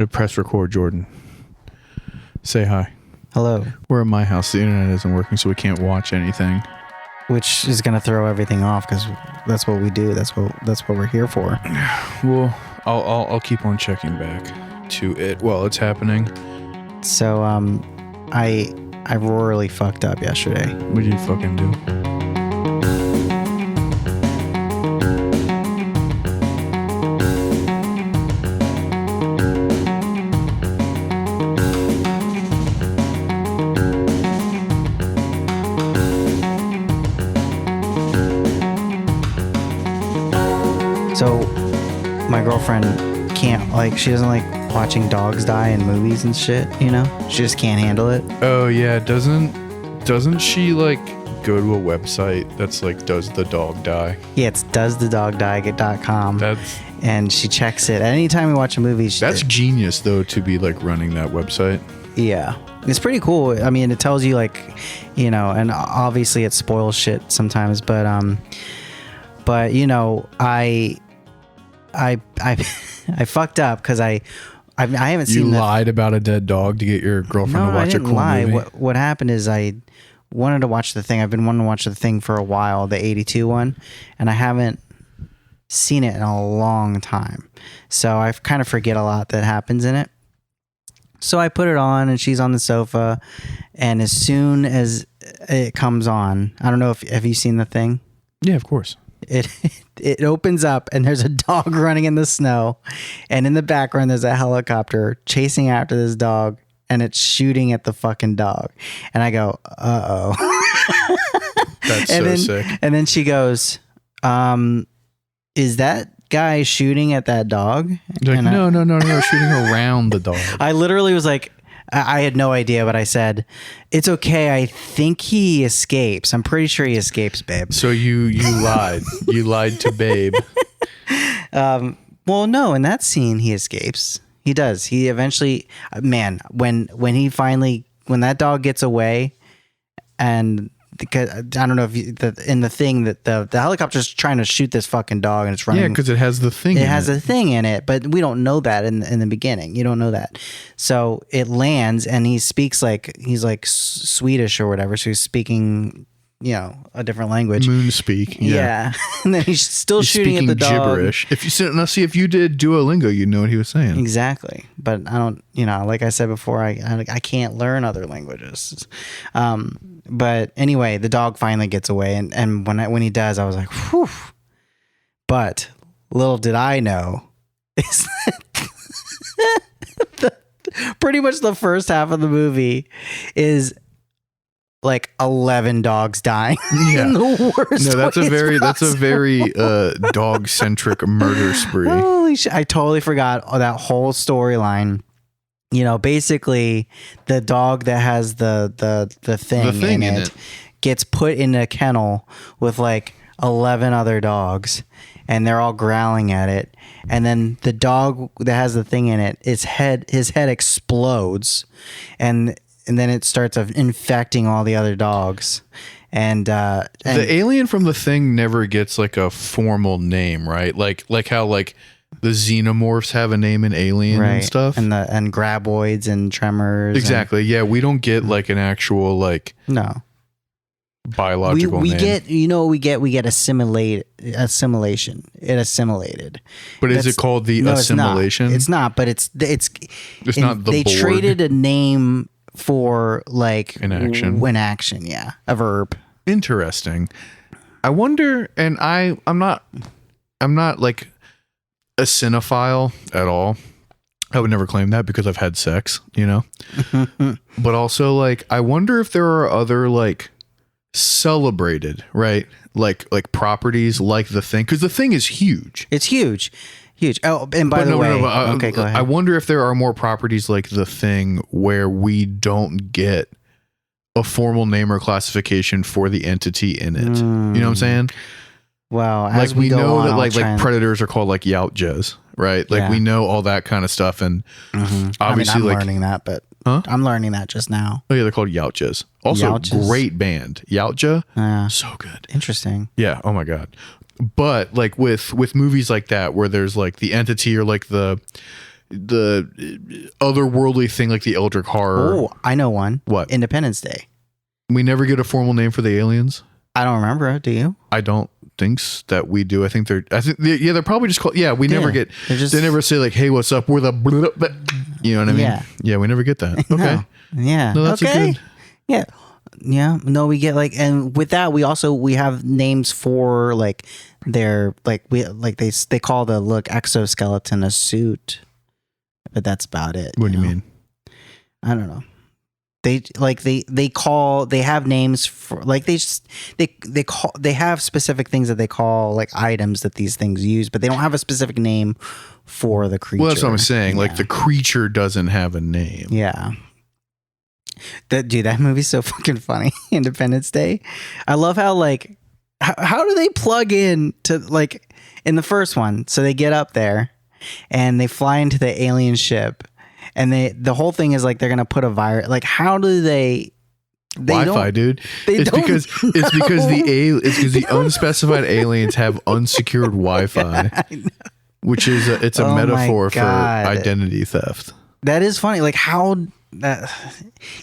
Press record, Jordan. Say hi. Hello. We're at my house. The internet isn't working, so we can't watch anything. Which is going to throw everything off because that's what we do. That's what we're here for. Well, I'll keep on checking back to it while it's happening. So I royally fucked up yesterday. What did you fucking do? So my girlfriend can't, she doesn't like watching dogs die in movies and shit, you know? She just can't handle it. Oh yeah, doesn't she like go to a website that's like Does the Dog Die? Yeah, it's doesthedogdie.com. That's and she checks it. Anytime we watch a movie, that's genius though, to be like running that website. Yeah. It's pretty cool. I mean, it tells you and obviously it spoils shit sometimes, but you know, I fucked up because I haven't seen. You lied about a dead dog to get your girlfriend to watch a cool movie. What happened is I wanted to watch The Thing. I've been wanting to watch The Thing for a while, the 82 one, and I haven't seen it in a long time. So I kind of forget a lot that happens in it. So I put it on, and she's on the sofa, and as soon as it comes on, I don't know if have you seen The Thing? Yeah, of course. It opens up and there's a dog running in the snow, and in the background there's a helicopter chasing after this dog, and it's shooting at the fucking dog, and I go, That's and so then, sick. And then she goes, is that guy shooting at that dog? Like, and no, shooting around the dog. I literally was like, I had no idea, but I said, it's okay. I think he escapes. I'm pretty sure he escapes, babe. So you lied. You lied to babe. Well, no, in that scene, he escapes. He does. He eventually, man, when that dog gets away, and because I don't know if in The Thing that the helicopter's trying to shoot this fucking dog, and it's running. Yeah, because it has the thing. It has a thing in it, but we don't know that in the beginning. You don't know that. So it lands, and he speaks he's like Swedish or whatever. So he's speaking, a different language. Moon speak. Yeah. And then he's still shooting at the dog. Gibberish. If you did Duolingo, you'd know what he was saying. Exactly. But I don't, like I said before, I can't learn other languages. But anyway, the dog finally gets away, and when he does, I was like, whew. But little did I know is that pretty much the first half of the movie is like 11 dogs dying in the worst No, that's a very possible. dog centric murder spree. Holy shit! I totally forgot that whole storyline. Basically, the dog that has the thing in it gets put in a kennel with like 11 other dogs, and they're all growling at it. And then the dog that has the thing in it, his head explodes, and then it starts infecting all the other dogs. And the alien from The Thing never gets like a formal name, right? Like how the xenomorphs have a name in Alien and stuff, and graboids and tremors. Exactly. Yeah, we don't get like an actual no biological we name. We get assimilation. It assimilated. But is it called the assimilation? It's not. But it's not the they Borg. traded a name for an action. When action, yeah, a verb. Interesting. I wonder, and I'm not like a cinephile at all. I would never claim that because I've had sex, but also I wonder if there are other celebrated, right? Like properties like The Thing, because The Thing is huge. It's huge. Oh, and by the way, okay, go ahead. I wonder if there are more properties like The Thing where we don't get a formal name or classification for the entity in it. You know what I'm saying? Well, as we know that like predators are called yautjas, right? We know all that kind of stuff, and obviously I'm learning that, but I'm learning that just now. Oh yeah, they're called yautjas. Also, great band, Yautja. So good. Interesting. Yeah. Oh my god. But with movies like that, where there's the entity or the otherworldly thing like the Eldritch horror. Oh, I know one. What? Independence Day. We never get a formal name for the aliens. I don't remember. Do you? I don't think that we do. I think they're probably just called. Yeah, we never get. They never say like, "Hey, what's up?" We're the. You know what I mean? Yeah, we never get that. Okay. No. Yeah. No, that's okay. a good. Yeah. Yeah. No, we get like, and with that, we have names for like their they call the exoskeleton a suit, but that's about it. What do you mean? I don't know. They have names for like they have specific things that they call like items that these things use, but they don't have a specific name for the creature. Well, that's what I'm saying. Like the creature doesn't have a name. Yeah. That movie's so fucking funny. Independence Day. I love how like how do they plug in to like in the first one? So they get up there and they fly into the alien ship. And the whole thing is like they're gonna put a virus. Like, how do they Wi-Fi, dude? It's because the unspecified aliens have unsecured Wi-Fi, which is a metaphor for identity theft. That is funny. Like how. And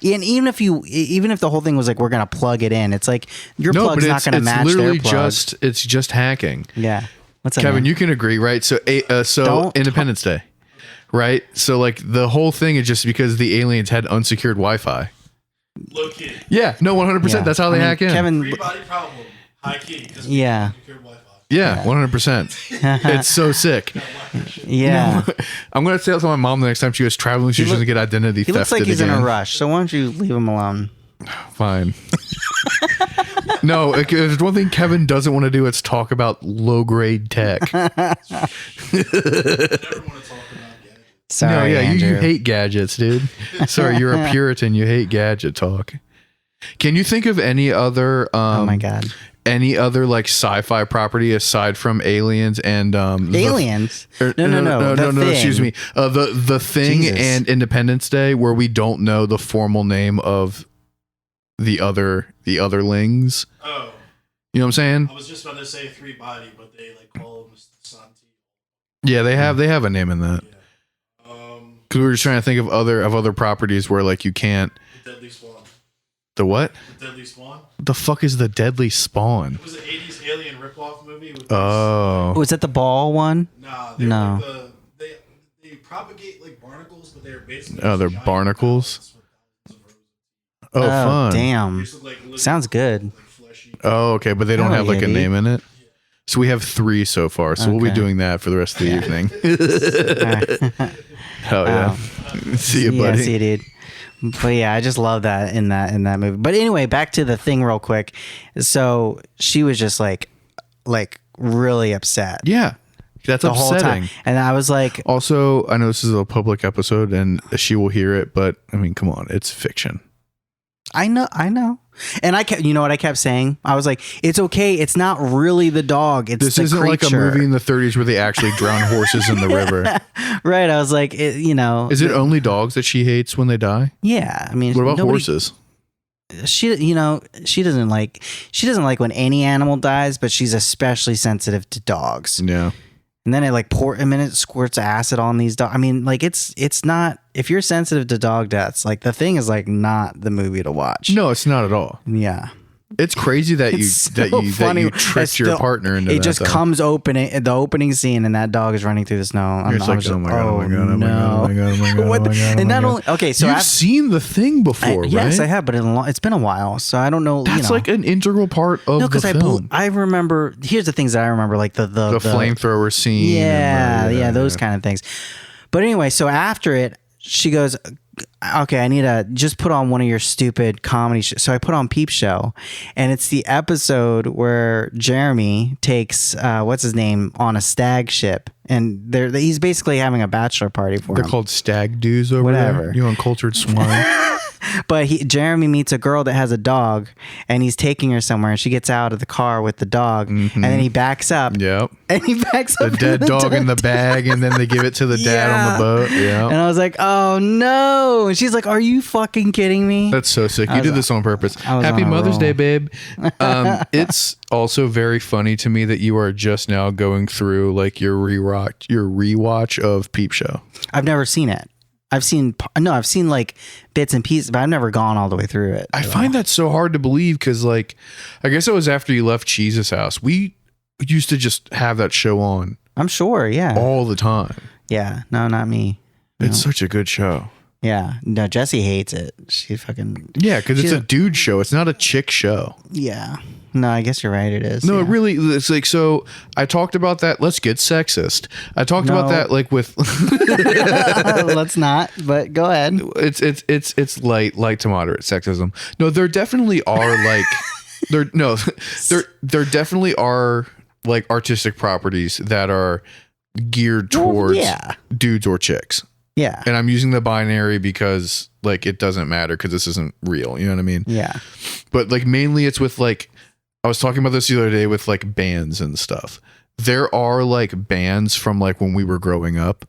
even if the whole thing was like we're gonna plug it in, it's like your plug's not gonna match their plug. It's just hacking. Yeah. What's up, Kevin? man? You can agree, right? So Independence Day. Right? So like the whole thing is just because the aliens had unsecured Wi-Fi. Low key. Yeah, no, 100%. Yeah. That's how they hack in. Kevin, Free body problem. High key. Yeah. Wi-Fi. Yeah, 100%. It's so sick. Yeah. I'm going to say that to my mom the next time she goes traveling. She doesn't get identity theft. He looks like he's again. in a rush. So why don't you leave him alone? Fine. No, if there's one thing Kevin doesn't want to do, it's talk about low-grade tech. Never want to talk about gadgets. Sorry, you hate gadgets, dude. Sorry, you're a Puritan. You hate gadget talk. Can you think of any other? Oh my god! Any other like sci-fi property aside from Aliens and Aliens? No. Excuse me. The Thing and Independence Day, where we don't know the formal name of the otherlings. Oh, you know what I'm saying? I was just about to say Three Body, but they like call him Santi. Yeah, they have a name in that. Yeah. Because we were just trying to think of other properties where like you can't. The Deadly Spawn. The what? The Deadly Spawn. What the fuck is the Deadly Spawn? It was an 80s alien ripoff movie. With Was that the ball one? Nah. No. Like they propagate like barnacles, but they're basically. Oh, they're barnacles. Oh, fun! Damn. Sounds good. Like fleshy. Oh, okay, but they don't have like a name in it. So we have 3 so far. So we'll be doing that for the rest of the evening. Hell yeah! See you, buddy. Yeah, see you, dude. But yeah, I just love that in that movie. But anyway, back to the Thing real quick. So she was just like really upset. Yeah, that's the upsetting. Whole time. And I was like, also, I know this is a public episode and she will hear it, but I mean, come on, it's fiction. I know. And I kept, you know what I kept saying? I was like, it's okay. It's not really the dog. It's this the isn't creature. like a movie in the 30s where they actually drown horses in the river. Right. I was like, Is it only dogs that she hates when they die? Yeah. I mean, what about horses? She doesn't like when any animal dies, but she's especially sensitive to dogs. Yeah. And then it squirts acid on these dogs. I mean, like it's not, if you're sensitive to dog deaths, like The Thing is like not the movie to watch. No, it's not at all. Yeah. It's crazy that you tricked your partner into that. It just comes opening the opening scene and that dog is running through the snow. You're like, oh my god. And not only, okay, so you've seen The Thing before, right? Yes, I have, but it's been a while, so I don't know. That's like an integral part of the film. I remember. Here's the things that I remember, like the flamethrower scene. Yeah, those kind of things. But anyway, so after it, she goes, okay, I need to just put on one of your stupid comedy shows. So I put on Peep Show, and it's the episode where Jeremy takes what's his name on a stag ship, and he's basically having a bachelor party for him. They're called stag doos over there. You uncultured swine. But Jeremy meets a girl that has a dog, and he's taking her somewhere, and she gets out of the car with the dog, and then he backs up. Yep. And he backs The up. dead dog in the bag, and then they give it to the dad on the boat. Yeah. And I was like, oh no. And she's like, are you fucking kidding me? That's so sick. You did this on purpose. I was Happy on a Mother's roll. Day, babe. It's also very funny to me that you are just now going through like your rewatch of Peep Show. I've never seen it. I've seen like bits and pieces, but I've never gone all the way through it. I find that so hard to believe because, like, I guess it was after you left Cheese's house. We used to just have that show on I'm sure. Yeah. all the time. Yeah. No, not me. It's such a good show. Yeah. No, Jessie hates it. She fucking. Yeah, because it's She's a dude show. It's not a chick show. Yeah. No, I guess you're right. It is. No, yeah. it really. It's like, so I talked about that. Let's get sexist. I talked about No. that like with. Let's not. But go ahead. It's light to moderate sexism. No, there definitely are like there definitely are like artistic properties that are geared Well, towards yeah. dudes or chicks. Yeah. And I'm using the binary because like it doesn't matter because this isn't real. You know what I mean? Yeah. But like mainly it's with like I was talking about this the other day with like bands and stuff. There are like bands from like when we were growing up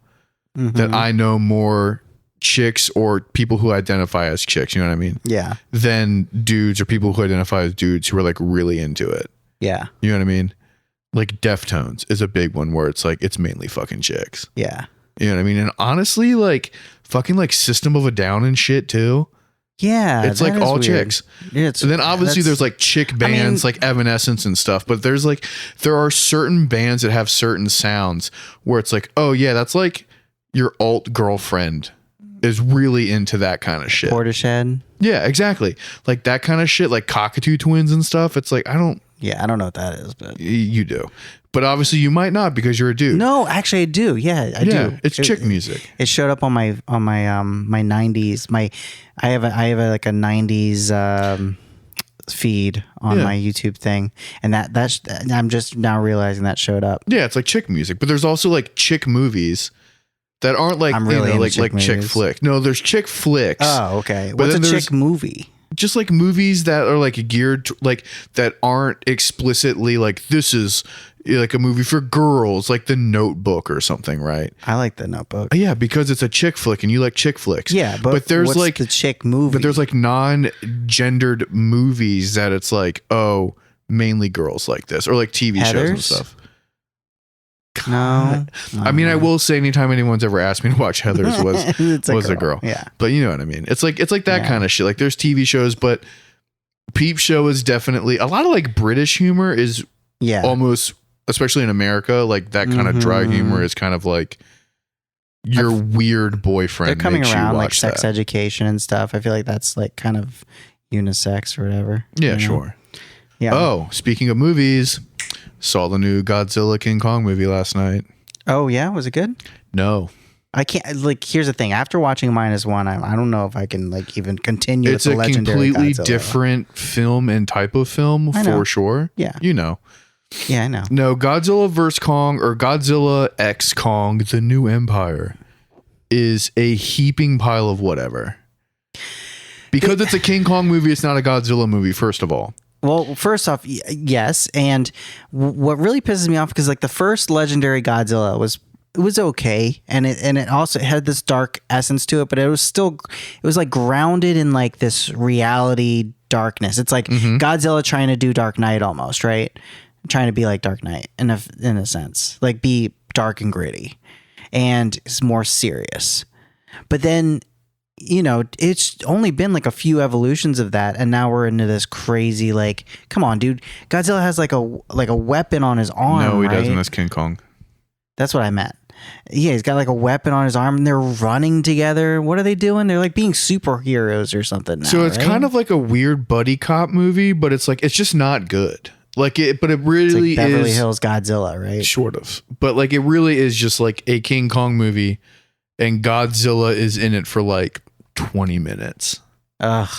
that I know more chicks or people who identify as chicks, you know what I mean? Yeah. Than dudes or people who identify as dudes who are like really into it. Yeah. You know what I mean? Like Deftones is a big one where it's like it's mainly fucking chicks. Yeah. You know what I mean? And honestly, like fucking like System of a Down and shit too. Yeah. It's that like is all weird. chicks. It's, And then obviously that's- there's like chick bands like Evanescence and stuff, but there are certain bands that have certain sounds where it's like, oh yeah, that's like your alt girlfriend is really into that kind of shit. Portishead. Yeah, exactly. Like that kind of shit, like Cockatoo Twins and stuff. It's like, I don't, Yeah, I don't know what that is, but you do. But obviously you might not because you're a dude. no, actually I do. Yeah, I yeah, do. it's chick music. It showed up on my my 90s. I have like a 90s feed on Yeah. my YouTube thing, and that's I'm just now realizing that showed up. Yeah, it's like chick music, but there's also like chick movies that aren't like I'm really into like chick chick movies. flick. No, there's chick flicks. Oh, okay. But What's a then there's- chick movie? Just like movies that are like geared to, like that aren't explicitly like this is like a movie for girls, like The Notebook or something, right? I like The Notebook. Yeah, because it's a chick flick and you like chick flicks. Yeah, but there's what's like the chick movie. but there's like non-gendered movies that it's like, oh, mainly girls like this, or like TV shows and Heathers? stuff. no. I mean, I will say anytime anyone's ever asked me to watch Heathers It's was a girl. Yeah. But you know what I mean? It's like that Yeah. kind of shit. Like there's TV shows, but Peep Show is definitely a lot of like British humor is Yeah. almost, especially in America, like that kind of dry Mhm. humor is kind of like your weird boyfriend. They're coming makes you around like watch sex that. education and stuff. I feel like that's like kind of unisex or whatever. Yeah, you know? sure. Yeah. Oh, speaking of movies, saw the new Godzilla King Kong movie last night. Oh yeah, was it good? No, I can't like. Here's the thing. After watching -1, I don't know if I can like even continue. it's with a the legendary completely Godzilla. different film and type of film I know. for sure. Yeah. You know. Yeah, I know. No, Godzilla vs. Kong or Godzilla X Kong, The New Empire is a heaping pile of whatever. Because it's a King Kong movie, it's not a Godzilla movie, first of all. Well, first off, yes, and what really pisses me off because like the first legendary Godzilla was okay, and it also had this dark essence to it, but it was like grounded in like this reality darkness. It's like Godzilla trying to do Dark Knight almost, right? Trying to be like Dark Knight in a sense, like be dark and gritty, and it's more serious. But then, you know, it's only been like a few evolutions of that, and now we're into this crazy like, come on, dude. Godzilla has like a weapon on his arm. No, he right? doesn't. That's King Kong. That's what I meant. Yeah, he's got like a weapon on his arm, and they're running together. What are they doing? They're like being superheroes or something. Now, So it's right? kind of like a weird buddy cop movie, but it's like, it's just not good. Like it, but it It's really like Beverly is Hills Godzilla, right? sort of. But like it really is just like a King Kong movie, and Godzilla is in it for like 20 minutes. Ugh,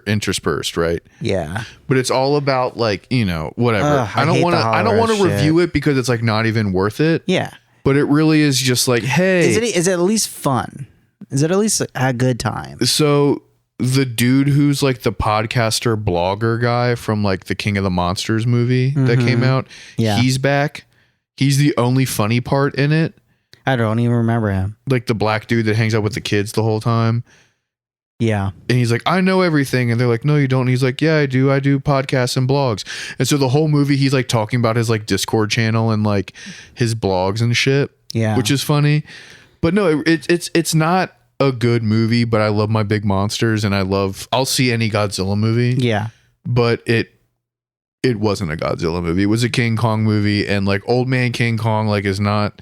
Interspersed, right? yeah. But it's all about like, you know, whatever. Ugh, I I don't hate want to the I don't want to horror review it because it's like not even worth it. Yeah. But it really is just like, hey, Is it at least fun? Is it at least a good time? so the dude who's like the podcaster blogger guy from like the King of the Monsters movie that came out. Yeah. He's back. He's the only funny part in it. I don't even remember him. Like the black dude that hangs out with the kids the whole time. Yeah. And he's like, I know everything. And they're like, no, you don't. And he's like, yeah, I do. I do podcasts and blogs. And so the whole movie, he's like talking about his like Discord channel and like his blogs and shit. Yeah. Which is funny. But no, it's not a good movie, but I love my big monsters and I'll see any Godzilla movie. Yeah. But it wasn't a Godzilla movie. It was a King Kong movie, and like Old Man King Kong like is not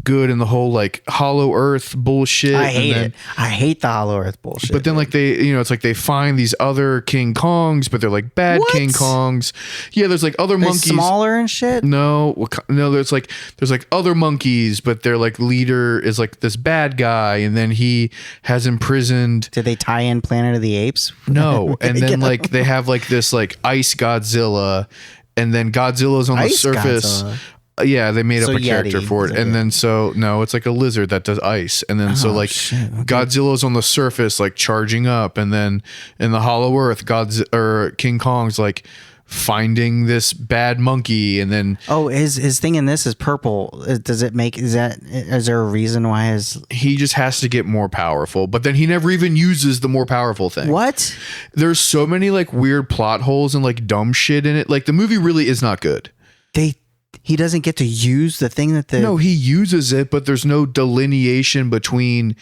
good in the whole like Hollow Earth bullshit. I hate it. I hate the Hollow Earth bullshit. But then like they, it's like they find these other King Kongs, but they're like bad What? King Kongs. Yeah, there's like other they're monkeys. smaller and shit. No, there's like other monkeys, but their like leader is like this bad guy, and then he has imprisoned. Did they tie in Planet of the Apes? No, and then like they have like this like ice Godzilla, and then Godzilla's on the Ice surface. Godzilla? Yeah, they made up a character Yeti. for it, and then no, it's like a lizard that does ice, and then so like shit, okay. Godzilla's on the surface like charging up, and then in the Hollow Earth, King Kong's like finding this bad monkey, and then his thing in this is purple. Is there a reason why he just has to get more powerful, but then he never even uses the more powerful thing. what? There's so many like weird plot holes and like dumb shit in it. Like the movie really is not good. He doesn't get to use the thing that No, he uses it, but there's no delineation between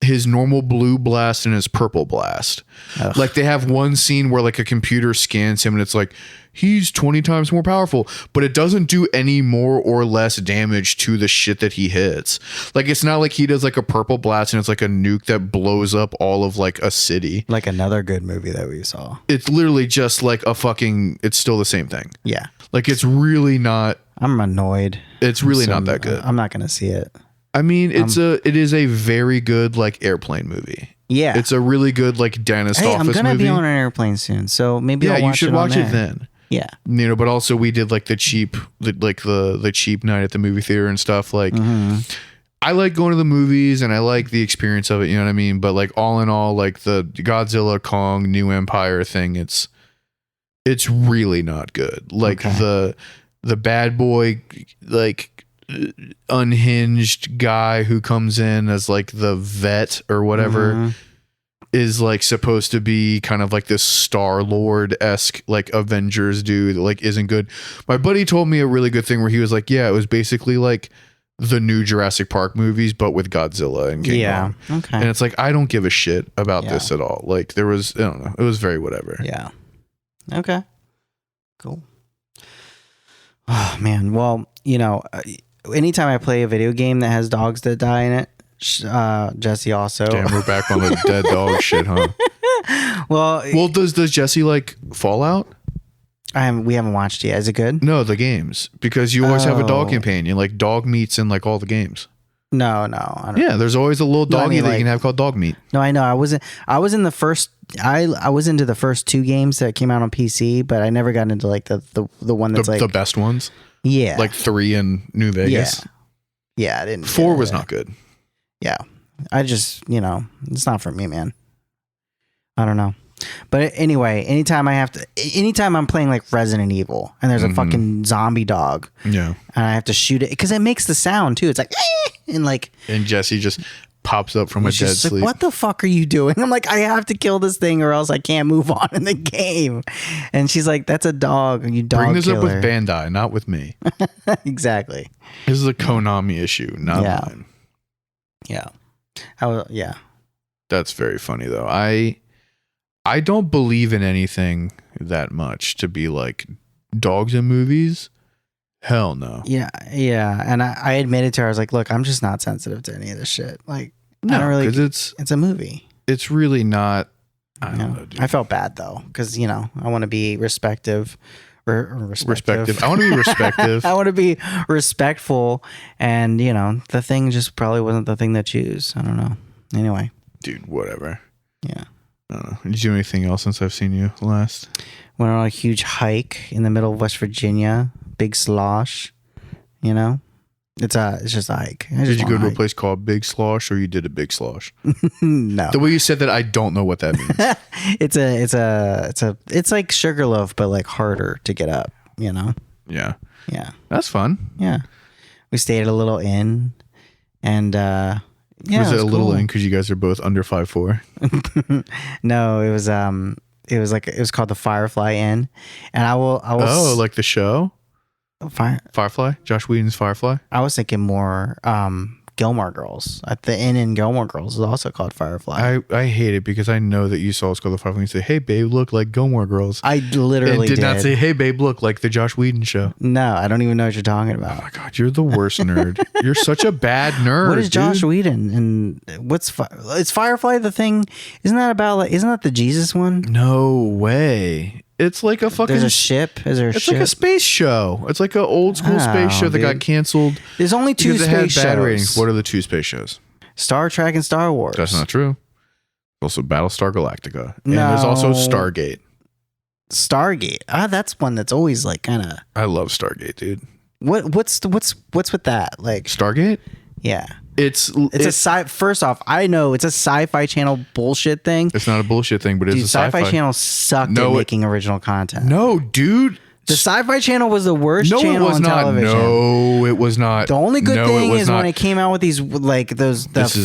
his normal blue blast and his purple blast. Ugh. Like they have one scene where like a computer scans him and it's like he's 20 times more powerful, but it doesn't do any more or less damage to the shit that he hits. Like it's not like he does like a purple blast and it's like a nuke that blows up all of like a city. like another good movie that we saw. It's literally just like it's still the same thing. Yeah. Like it's really not. I'm annoyed. It's really not that good. I'm not gonna see it. I mean, it is a very good like airplane movie. Yeah. It's a really good like dentist Hey, office I'm gonna movie. be on an airplane soon, so maybe Yeah, I'll watch you should it on watch it there. then. Yeah. But also we did like the cheap night at the movie theater and stuff. Like I like going to the movies and I like the experience of it, you know what I mean? But like all in all, like the Godzilla Kong New Empire thing, it's really not good. Like Okay. the bad boy like unhinged guy who comes in as like the vet or whatever is like supposed to be kind of like this Star-Lord-esque like Avengers dude that like isn't good. My buddy told me a really good thing where he was like, yeah, it was basically like the new Jurassic Park movies but with Godzilla and King Kong. Okay. And it's like I don't give a shit about Yeah. this at all. Like there was, I don't know, it was very whatever. Yeah. Okay. Cool. Oh man. Well, anytime I play a video game that has dogs that die in it, Jesse also. Damn, we're back on the dead dog shit, huh? Well, Does Jesse like Fallout? we haven't watched yet. Is it good? No, the games, because you always have a dog Oh. companion, like dog meats in like all the games. No. I don't. Yeah, there's always a little No, I doggy mean, that like- you can have called dog meat. No, I know. I was in the first. I was into the first two games that came out on PC, but I never got into like the one that's The best ones, yeah, like 3 in New Vegas. yeah. I didn't. 4 was not good. Yeah, I just it's not for me, man. I don't know. But anyway, anytime I'm playing like Resident Evil and there's a fucking zombie dog Yeah, and I have to shoot it because it makes the sound too. It's like and like and Jesse just pops up from a she's dead just like, sleep. what the fuck are you doing? I'm like, I have to kill this thing or else I can't move on in the game. And she's like, that's a dog. You dog Bring this killer. up with Bandai, not with me. Exactly. This is a Konami issue, not Yeah. mine. Yeah. Yeah. That's very funny though. I don't believe in anything that much to be like dogs in movies. Hell no. Yeah. Yeah. And I admitted to her, I was like, look, I'm just not sensitive to any of this shit. Like, I No, don't really. because It's a movie. it's really not. I don't Yeah. know, dude. I felt bad though, because I want to be respective. Respective. I want to be respective. I want to be respectful, and the thing just probably wasn't the thing to choose. I don't know. Anyway, Dude, whatever. yeah. I don't know. Did you do anything else since I've seen you last? Went on a huge hike in the middle of West Virginia. Big slosh. It's just a hike. Did you go to a place called Big Slosh, or you did a Big Slosh? No. The way you said that, I don't know what that means. It's like Sugarloaf, but like harder to get up. You know. Yeah. Yeah. That's fun. Yeah. We stayed at a little inn, and yeah. Was it a little cool. inn because you guys are both under 5'4"? No, it was called the Firefly Inn, and I was like the show Firefly, Josh Whedon's Firefly. I was thinking more Gilmore Girls. At the inn in Gilmore Girls is also called Firefly. I hate it because I know that you saw us go to the Firefly and say, "Hey babe, look like Gilmore Girls." I literally and did not say, "Hey babe, look like the Josh Whedon show." No, I don't even know what you're talking Oh about. my god, you're the worst nerd. You're such a bad nerd. What is Josh dude. Whedon and it's Firefly the thing? Isn't that the Jesus one? No way. It's like a fucking. There's a ship. Is there a It's ship? like a space show. It's like an old school space show that got dude. canceled. There's only two because it had space bad shows. ratings. What are the two space shows? Star Trek and Star Wars. That's not true. There's also Battlestar Galactica. And there's also No. Stargate. Stargate. That's one that's always like kind of. I love Stargate, dude. What's with that? Like, Stargate? yeah, It's a sci. First off, I know it's a Sci-Fi Channel bullshit thing. It's not a bullshit thing, but it's Dude, a sci-fi. Sci-Fi Channel sucked at making original content. No, dude. The Sci-Fi Channel was the worst No, it channel was on not. television. No, it was not. The only good No, thing it was is not. when it came out with these like the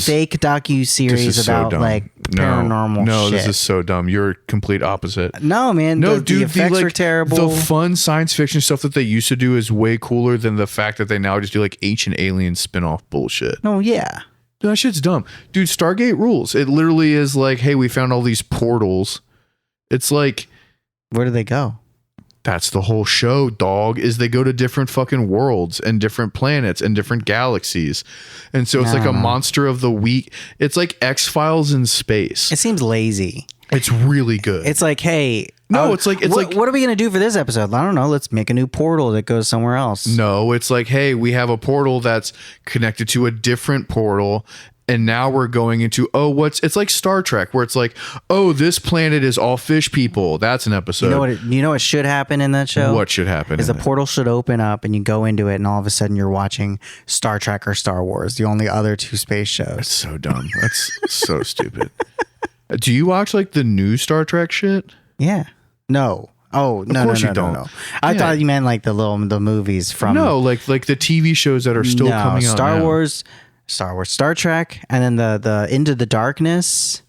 fake docu This series is so about dumb. like No, paranormal No, shit. this is so dumb. You're complete opposite. No, man. No, the dude, effects were terrible. The fun science fiction stuff that they used to do is way cooler than the fact that they now just do like Ancient Aliens spin-off bullshit. No, yeah. Dude, that shit's dumb. Dude, Stargate rules. It literally is like, hey, we found all these portals. It's like, Where do they go? that's the whole show, dog, is they go to different fucking worlds and different planets and different galaxies. And so it's like a monster of the week. It's like X-Files in space. It seems lazy. It's really good. It's like, hey, No, it's like what are we gonna do for this episode? I don't know. Let's make a new portal that goes somewhere else. No, it's like, hey, we have a portal that's connected to a different portal. And now we're going into, it's like Star Trek, where it's like, this planet is all fish people. That's an episode. You know what should happen in that show? What should happen? Is the portal should open up and you go into it, and all of a sudden you're watching Star Trek or Star Wars, the only other two space shows. That's so dumb. That's so stupid. Do you watch like the new Star Trek shit? Yeah. No. Oh, no, course no, you no, don't. no. I Yeah. thought you meant like the movies from. No, like the TV shows that are still coming out. Star now. Wars, Star Trek, and then the Into the Darkness,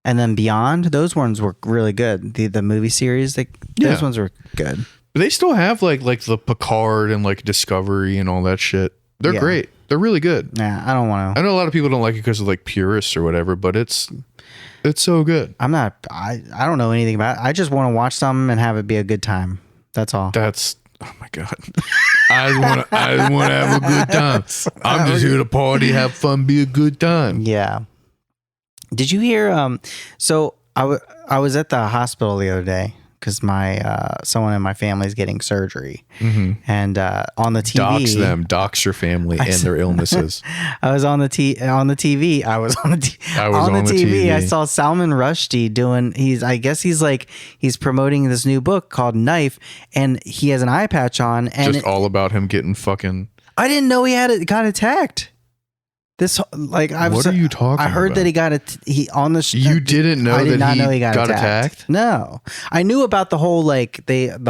and then Beyond. Those ones were really good. The movie series, those ones were good. But they still have like the Picard and like Discovery and all that shit. They're great. They're really good. Yeah, I don't want I to. know a lot of people don't like it because of like purists or whatever, but it's so good. I'm not. I don't know anything about it. I just want to watch something and have it be a good time. That's all. That's oh my god. I just want to have a good time. I'm just here to party, have fun, be a good time. Yeah. Did you hear? So I was at the hospital the other day because someone in my family is getting surgery, and on the TV, dox your family and their illnesses. I was on the TV. I was on the TV. I saw Salman Rushdie doing. I guess he's promoting this new book called Knife, and he has an eye patch on, and Just all about him getting fucking. I didn't know got attacked. This What are you talking I heard about? that he got he on the. You didn't know I did that not he know he got attacked? No, I knew about the whole the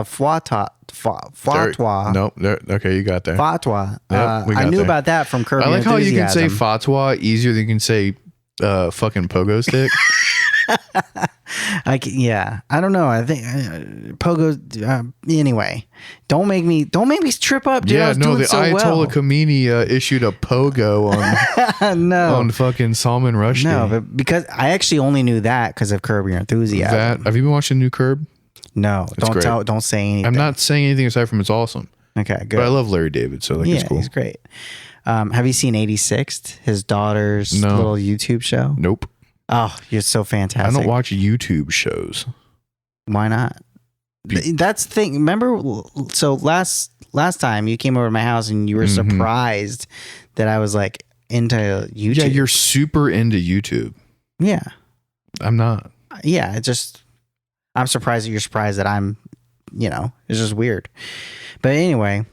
fatwa. Nope. Okay, you got there. Fatwa. Yep, we I got knew there. about that from Curb I Your like how you can say Enthusiasm. fatwa easier than you can say fucking pogo stick. Yeah, I don't know. I think Pogo. Anyway, don't make me trip up, dude. I Yeah, was no, doing the so Ayatollah Khomeini issued a pogo on well. No, on fucking Salman Rushdie. no, but because I actually only knew that because of Curb Your Enthusiasm. Have you been watching New Curb? No, great. don't say anything. I'm not saying anything aside from it's awesome. Okay, good. But I love Larry David, so yeah, it's cool. he's great. Have you seen 86th? His daughter's No. little YouTube show. Nope. Oh, you're so fantastic. I don't watch YouTube shows. Why not? That's the thing. Remember, so last time you came over to my house and you were surprised that I was like into YouTube. Yeah, you're super into YouTube. Yeah. I'm not. Yeah. I'm surprised that you're surprised that I'm, it's just weird. But anyway.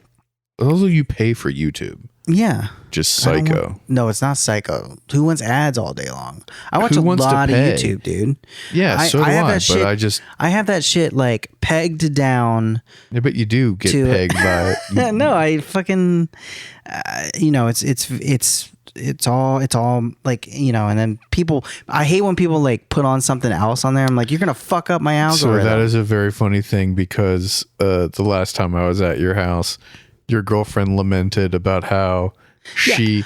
Also, you pay for YouTube. Yeah. Just I don't psycho. want- no, it's not psycho. Who wants ads all day long? I watch Who a wants to lot of pay? YouTube, dude. Yeah, so do have I. that But shit- I just, I have that shit like pegged down. I bet you do get To- pegged by it. No, I fucking, it's all like, and then people, I hate when people like put on something else on there. I'm like, you're going to fuck up my algorithm. So that is a very funny thing because the last time I was at your house, your girlfriend lamented about how she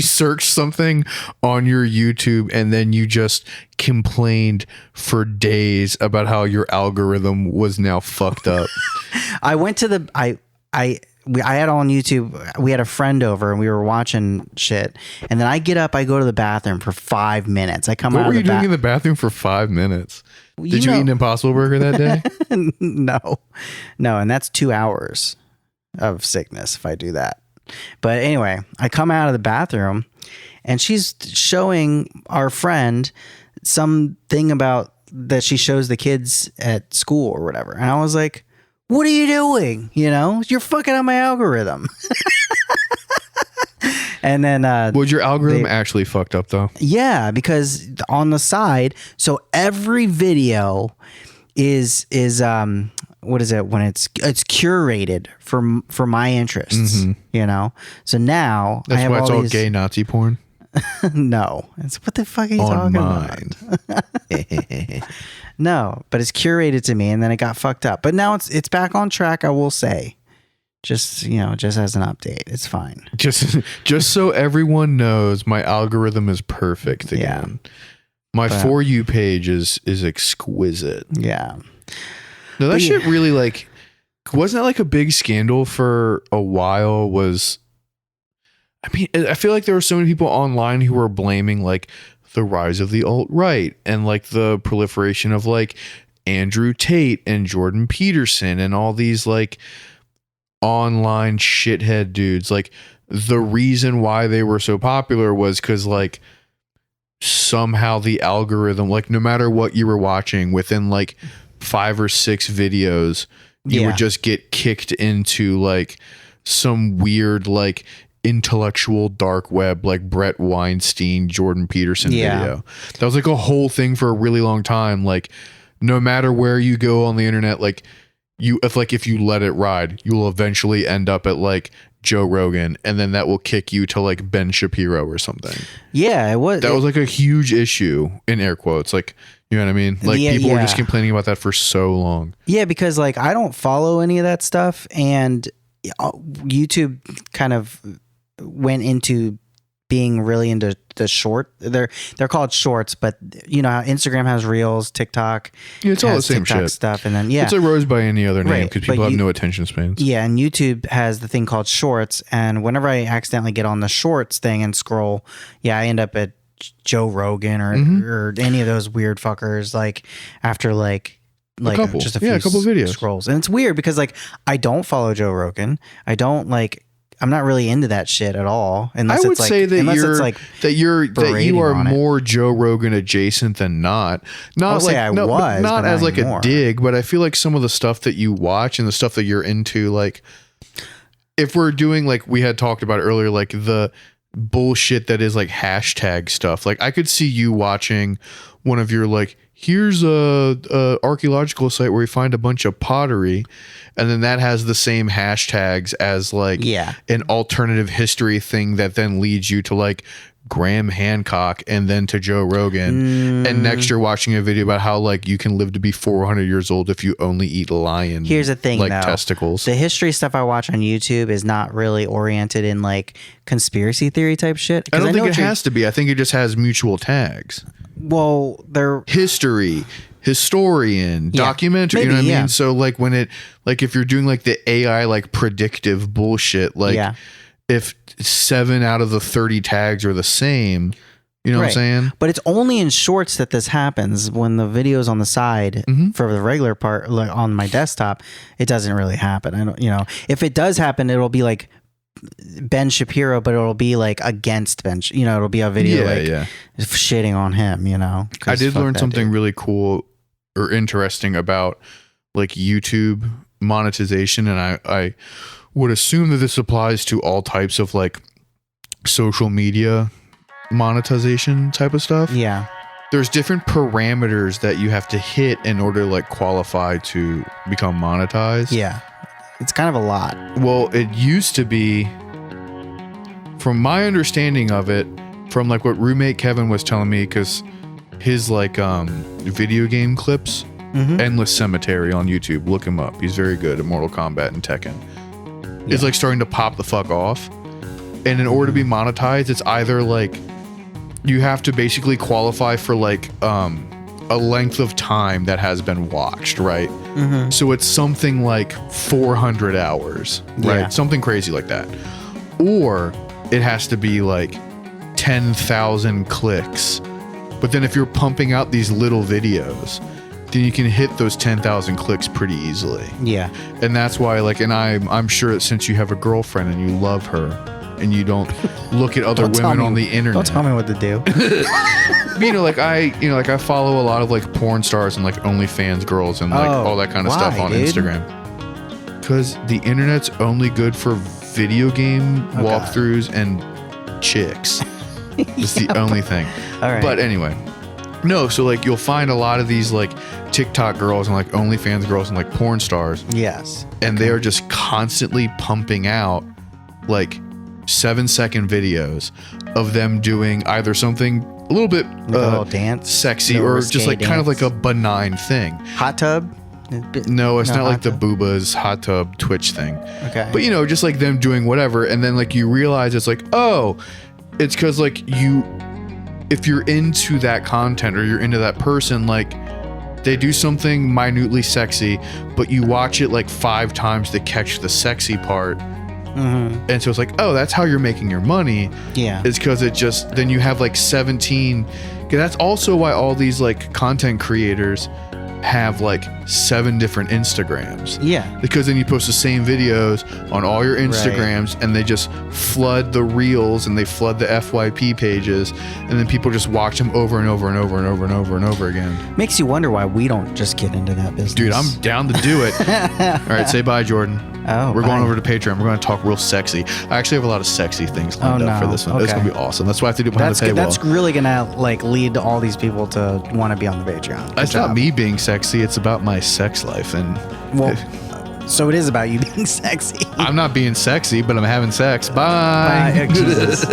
searched something on your YouTube and then you just complained for days about how your algorithm was now fucked up. I went to the, I had on YouTube, we had a friend over and we were watching shit. And then I get up, I go to the bathroom for 5 minutes. I come What out were of you the doing in the bathroom for 5 minutes? Did you know- eat an Impossible Burger that day? No, and that's 2 hours of sickness if I do that. But anyway, I come out of the bathroom and she's showing our friend something about that she shows the kids at school or whatever. And I was like, what are you doing? You're fucking up my algorithm. And then Was your algorithm actually fucked up though? yeah, because on the side, so every video is what is it when it's curated for my interests, So now That's I have why it's all these, gay Nazi porn. No, it's what the fuck are you On talking mine. about? No, but it's curated to me, and then it got fucked up. But now it's back on track. I will say, just as an update, it's fine. Just so everyone knows, my algorithm is perfect again. My For You page is exquisite. Yeah. No, that shit really wasn't that like a big scandal for a while? I feel like there were so many people online who were blaming like the rise of the alt-right and like the proliferation of like Andrew Tate and Jordan Peterson and all these like online shithead dudes. Like the reason why they were so popular was because like somehow the algorithm, like no matter what you were watching, within like 5 or 6 videos, you would just get kicked into like some weird like intellectual dark web, like Brett Weinstein, Jordan Peterson video. That was like a whole thing for a really long time. Like no matter where you go on the internet, like if you let it ride, you will eventually end up at like Joe Rogan, and then that will kick you to like Ben Shapiro or something. Yeah, it was. That was like a huge issue in air quotes. Like, you know what I mean? Like people were just complaining about that for so long. Yeah, because like I don't follow any of that stuff, and YouTube kind of went into being really into the short. They're called shorts, but you know how Instagram has Reels, TikTok. Yeah, it's all the has same TikTok shit. stuff, and then It's arose by any other name because but people have no attention spans. Yeah, and YouTube has the thing called Shorts, and whenever I accidentally get on the Shorts thing and scroll, I end up at Joe Rogan or any of those weird fuckers. Like after like couple. just a few couple videos scrolls, and it's weird because like I don't follow Joe Rogan. I'm not really into that shit at all. Unless I would it's like, say that you berating are on it. more Joe Rogan adjacent than not. Not say I was, not but as not like anymore. a dig, but I feel like some of the stuff that you watch and the stuff that you're into, like if we're doing like we had talked about earlier, like the bullshit that is like hashtag stuff. Like I could see you watching one of your like, here's a archaeological site where we find a bunch of pottery, and then that has the same hashtags as like an alternative history thing that then leads you to like Graham Hancock and then to Joe Rogan. And next you're watching a video about how like you can live to be 400 years old if you only eat lion. Here's the thing, like though. testicles. The history stuff I watch on YouTube is not really oriented in like conspiracy theory type shit. I don't think it has to be. I think it just has mutual tags. Well, they're history, historian, documentary, you know what I mean? So like when it, like if you're doing like the AI like predictive bullshit, like if 7 out of the 30 tags are the same, you know what I'm saying? But it's only in shorts that this happens. When the video's on the side for the regular part, like on my desktop, it doesn't really happen. I don't, if it does happen, it'll be like Ben Shapiro, but it'll be like against Ben. It'll be a video shitting on him. I did learn something really cool or interesting about like YouTube monetization, and I would assume that this applies to all types of like social media monetization type of stuff. Yeah. There's different parameters that you have to hit in order to like qualify to become monetized. Yeah. It's kind of a lot. Well, it used to be, from my understanding of it, from like what roommate Kevin was telling me, because his like video game clips, Endless Cemetery on YouTube, look him up. He's very good at Mortal Kombat and Tekken. It's like starting to pop the fuck off. And in order to be monetized, it's either like you have to basically qualify for like a length of time that has been watched, right? So it's something like 400 hours, right? Yeah. Something crazy like that. Or it has to be like 10,000 clicks. But then if you're pumping out these little videos, then you can hit those 10,000 clicks pretty easily. Yeah. And that's why, like, and I'm sure that since you have a girlfriend and you love her and you don't look at other women on the internet. Don't tell me what to do. You know, like I follow a lot of like porn stars and like OnlyFans girls and like all that kind of stuff on Instagram. Because the internet's only good for video game walkthroughs and chicks. It's the only thing. All right. But anyway. No, so like you'll find a lot of these like TikTok girls and like OnlyFans girls and like porn stars. Yes. And they are just constantly pumping out like 7-second videos of them doing either something a little bit Like a little dance, sexy, or just like kind of like a benign thing. Hot tub? No, it's not like the hot tub? Booba's hot tub Twitch thing. Okay. But you know, just like them doing whatever, and then like you realize it's like, oh, it's because like if you're into that content or you're into that person, like they do something minutely sexy, but you watch it like 5 times to catch the sexy part. And so it's like, oh, that's how you're making your money. Yeah. It's because it just, then you have like 17. 'Cause that's also why all these like content creators have like 7 different Instagrams. Yeah. Because then you post the same videos on all your Instagrams, and they just flood the reels and they flood the FYP pages, and then people just watch them over and over and over and over and over and over again. Makes you wonder why we don't just get into that business. Dude, I'm down to do it. All right, say bye, Jordan. Oh, we're going bye. over to Patreon. We're going to talk real sexy. I actually have a lot of sexy things lined up for this one. It's Okay. going to be awesome. That's why I have to do it behind the paywall. That's really gonna like lead to all these people to want to be on the Patreon. Good It's not job. me being sexy. It's about my sex life. And Well, so it is about you being sexy. I'm not being sexy, but I'm having sex. Bye. Bye. Oh, Jesus.